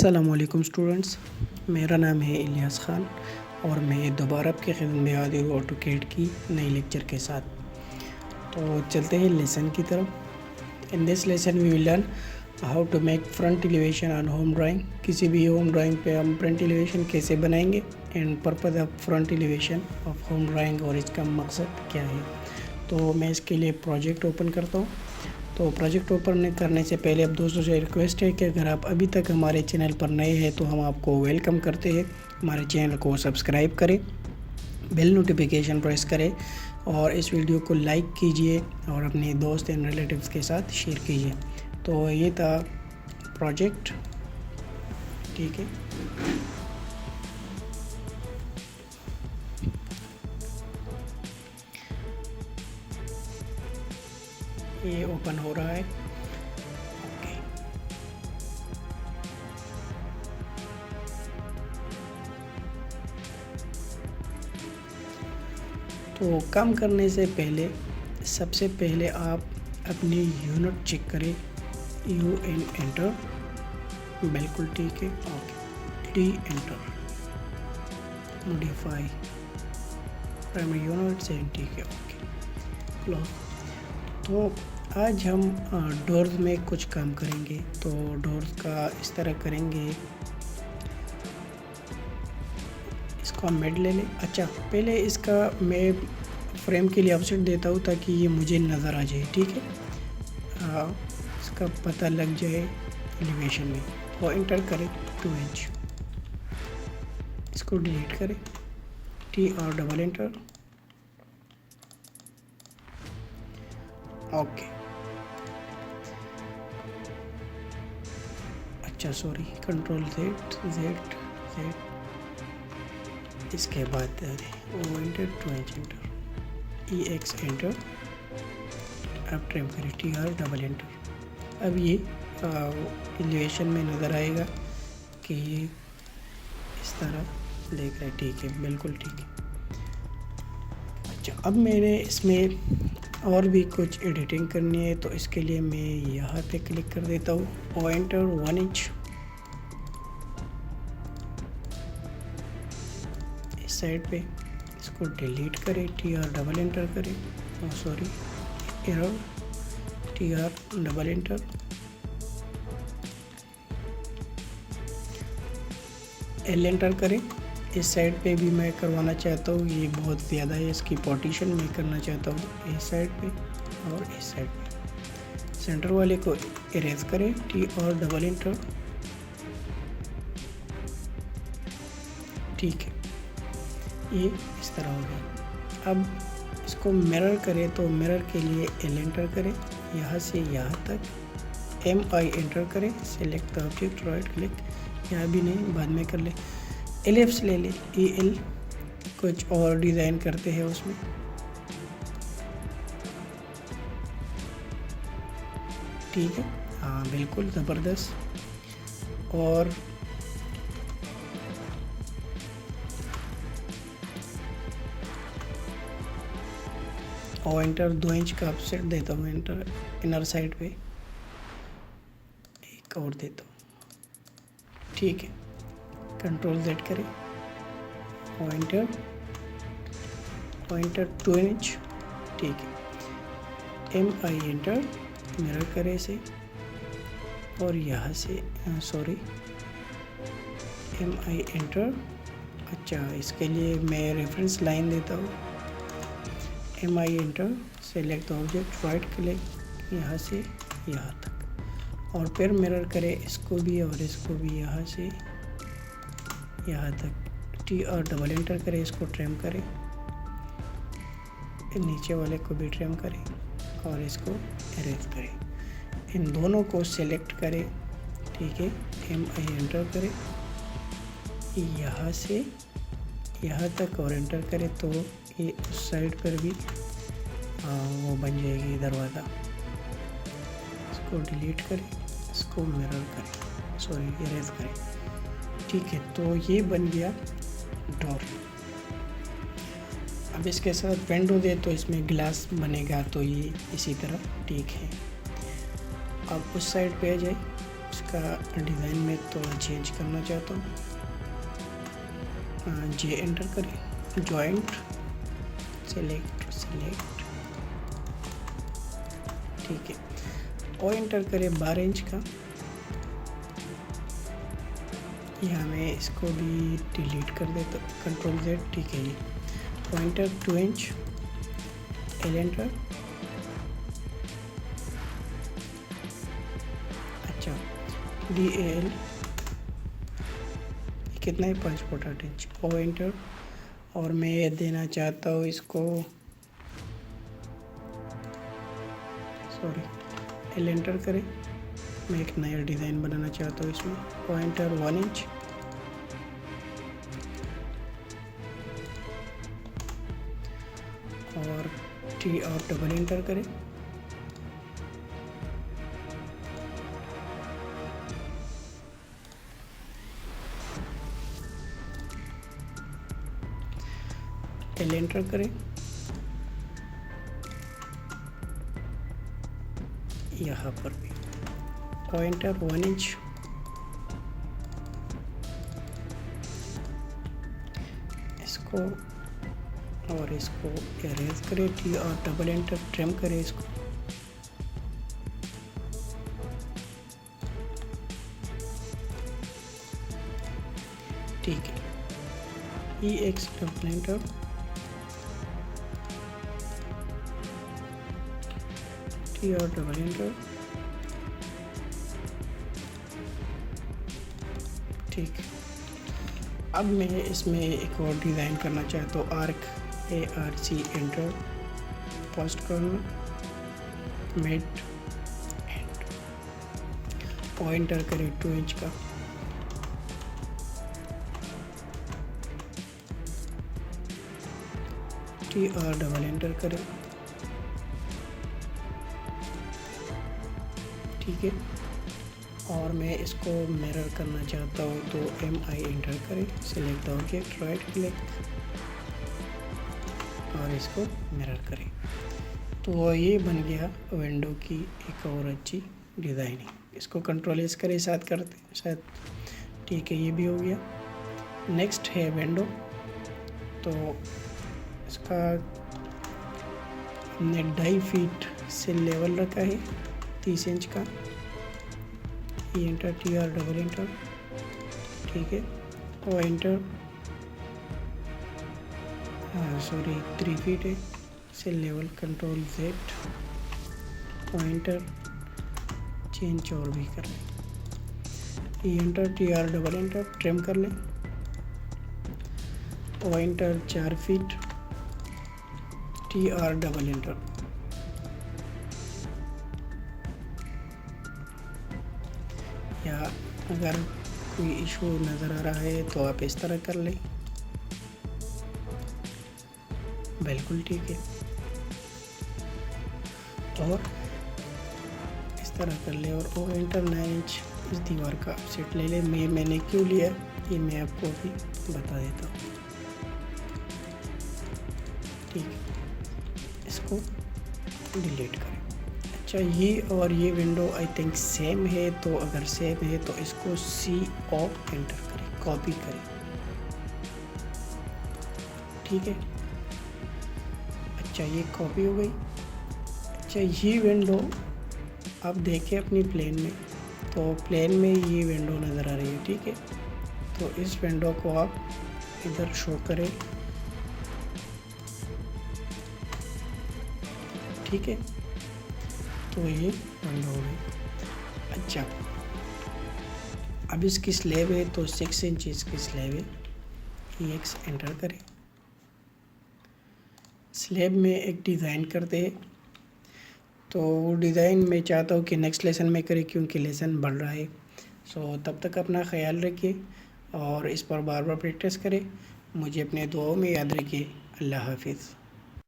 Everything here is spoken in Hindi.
अस्सलामुअलैकुम स्टूडेंट्स, मेरा नाम है इलियास ख़ान और मैं दोबारा आपकी खिदमत में हाजिर हूँ ऑटोकैड की नई लेक्चर के साथ। तो चलते हैं लेसन की तरफ। In this lesson we will learn how to make front elevation on home drawing. किसी भी होम ड्राइंग पे हम फ्रंट एलिवेशन कैसे बनाएंगे and purpose of front elevation of home drawing और इसका मकसद क्या है। तो मैं इसके लिए प्रोजेक्ट ओपन करता हूँ। तो प्रोजेक्ट ओपन करने से पहले अब दोस्तों से रिक्वेस्ट है कि अगर आप अभी तक हमारे चैनल पर नए हैं तो हम आपको वेलकम करते हैं। हमारे चैनल को सब्सक्राइब करें, बेल नोटिफिकेशन प्रेस करें और इस वीडियो को लाइक कीजिए और अपने दोस्त एंड रिलेटिव्स के साथ शेयर कीजिए। तो ये था प्रोजेक्ट, ठीक है। ये ओपन हो रहा है। ओके, तो काम करने से पहले सबसे पहले आप अपनी यूनिट चेक करें। UN एंटर, बिल्कुल ठीक है। Okay, D enter, modify primary unit से, ठीक है। Okay, close. तो आज हम डोर्स में कुछ काम करेंगे। तो डोर्स का इस तरह करेंगे, इसको हम मेड ले लें। अच्छा, पहले इसका मैं फ्रेम के लिए ऑफसेट देता हूँ ताकि ये मुझे नज़र आ जाए, ठीक है। इसका पता लग जाए एलिवेशन में। और एंटर करें 2 इंच, इसको डिलीट करें, T और डबल एंटर। ओके, अच्छा सॉरी, कंट्रोल Z, इसके बाद O enter, 2 inch enter, EX enter. अब ट्रिम करें, T और डबल एंटर। अब ये एलिवेशन में नज़र आएगा कि ये इस तरह देख रहे हैं, ठीक है, बिल्कुल ठीक है। अच्छा, अब मैंने इसमें और भी कुछ एडिटिंग करनी है, तो इसके लिए मैं यहाँ पे क्लिक कर देता हूँ। O एंटर, 1 इंच, इस साइड पे इसको डिलीट करें, T और डबल एंटर करें। सॉरी, एरर, T और डबल एंटर। L एंटर करें। इस साइड पे भी मैं करवाना चाहता हूँ, ये बहुत ज़्यादा है, इसकी पार्टीशन मैं करना चाहता हूँ इस साइड पे और इस साइड पे। सेंटर वाले को इरेज करें, T और डबल एंटर, ठीक है। ये इस तरह हो गया। अब इसको मिरर करें, तो मिरर के लिए L एंटर करें, यहाँ से यहाँ तक। MI एंटर करें, select the object, right click, यहाँ भी नहीं, बाद में कर ले। एलिप्स ले ले, EL, कुछ और डिज़ाइन करते हैं उसमें। ठीक है, हाँ बिल्कुल ज़बरदस्त। और O एंटर, 2 इंच का ऑफसेट देता हूँ, एंटर, इनर साइड पे एक और देता हूँ, ठीक है। कंट्रोल Z करें, O एंटर, 2 इंच, ठीक है। MI एंटर, मिरर करें इसे और यहाँ से सॉरी, MI एंटर। अच्छा, इसके लिए मैं रेफरेंस लाइन देता हूँ। MI enter, select object, right click, यहाँ से यहाँ तक, और फिर मिरर करें इसको भी और इसको भी, यहाँ से यहाँ तक। T और डबल एंटर करें, इसको ट्रिम करें, नीचे वाले को भी ट्रिम करें और इसको इरेज करें। इन दोनों को सेलेक्ट करें, ठीक है। MI एंटर करें, यहाँ से यहाँ तक और एंटर करें, तो ये उस साइड पर भी वो बन जाएगी दरवाज़ा। इसको डिलीट करें, इसको मिरर करें, सॉरी इरेज करें, ठीक है। तो ये बन गया डोर। अब इसके साथ विंडो दे तो इसमें ग्लास बनेगा, तो ये इसी तरह ठीक है। अब उस साइड पे आ जाए, इसका डिज़ाइन में थोड़ा चेंज करना चाहता हूँ। जे एंटर करें, जॉइंट, सेलेक्ट, ठीक है। ओ एंटर करें 12 इंच का। यहाँ मैं इसको भी डिलीट कर देता हूँ, कंट्रोल Z, ठीक है। ये पॉइंटर 2 इंच, एल एंटर। अच्छा, DAL कितना है, 5.8 इंच। ओ एंटर। और मैं ये देना चाहता हूँ इसको, सॉरी, एल एंटर करें। मैं एक नया डिज़ाइन बनाना चाहता हूँ इसमें। पॉइंटर 1 इंच, और T और डबल एंटर करें। एल एंटर करें। यहाँ पर भी पॉइंटर 1 इंच, इसको और इसको एरेज करें। T और डबल एंटर, ट्रिम करें इसको। ठीक है। EX डबल एंटर, T और डबल एंटर, ठीक है। अब मैं इसमें एक और डिज़ाइन करना चाहता हूँ, आर्क, ARC एंटर, पोस्ट करना, मेट एंड पॉइंटर करें 2 इंच का। T और डबल एंटर करें, ठीक है। और मैं इसको मिरर करना चाहता हूँ, तो MI एंटर करें, सिलेक्ट ऑब्जेक्ट, राइट क्लिक और इसको मिरर करें। तो ये बन गया विंडो की एक और अच्छी डिज़ाइनिंग। इसको कंट्रोल एस करें, साथ करते साथ, ठीक है। ये भी हो गया। नेक्स्ट है विंडो। तो इसका हमने 2.5 फीट से लेवल रखा है, 30 इंच का। ई एंटर, T और डबल एंटर, ठीक है। ओ एंटर, सॉरी 3 फीट है, से level, control Z, pointer change और भी कर लें। ई एंटर, T और डबल एंटर, ट्रिम कर लें। ओ एंटर 4 फीट, T और डबल एंटर, या अगर कोई इशू नज़र आ रहा है तो आप इस तरह कर लें, बिल्कुल ठीक है। और इस तरह कर ले, और ओ एंटर 9 इंच इस दीवार का ऑफसेट ले ले। मैंने क्यों लिया ये मैं आपको भी बता देता हूँ, ठीक है। इसको डिलीट करें। अच्छा, ये और ये विंडो आई थिंक सेम है, तो अगर सेम है तो इसको CO एंटर करें, कॉपी करें, ठीक है। अच्छा, ये कॉपी हो गई। अच्छा, ये विंडो आप देखें अपनी प्लेन में, तो प्लेन में ये विंडो नज़र आ रही है, ठीक है। तो इस विंडो को आप इधर शो करें, ठीक है। तो ये विंडो हो गई। अच्छा, अब इसकी स्लैब है, तो 6 इंच इसकी स्लैब है। EX एंटर करें। स्लैब में एक डिज़ाइन करते हैं, तो डिज़ाइन मैं चाहता हूँ कि नेक्स्ट लेसन में करें, क्योंकि लेसन बढ़ रहा है। सो तब तक अपना ख्याल रखिए और इस पर बार बार प्रैक्टिस करें। मुझे अपने दुआओं में याद रखिए। अल्लाह हाफिज़।